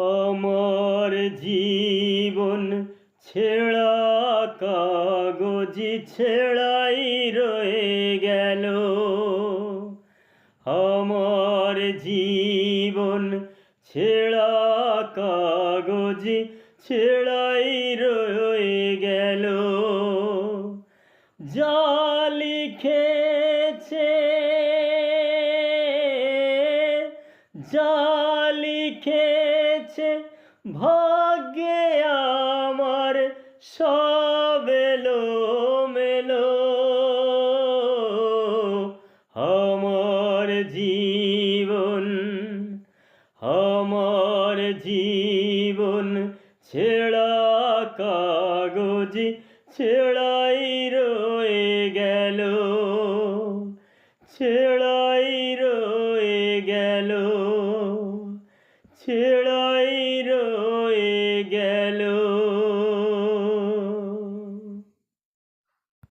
আমার জীবন ছেঁড়া কাগজি ছেঁড়াই রয়ে গেল। আমার জীবন ছেঁড়া কাগজি ছেঁড়াই রয়ে গেল। যা লিখেছে যা লিখেছে ভাগ্যে আমার সব এলোমেলো। আমার জীবন আমার জীবন ছেঁড়া কাগজি ছেঁড়াই রয়ে গেল। ছেঁড়াই রয়ে গেল। ছেঁড়াই রয়ে গেল।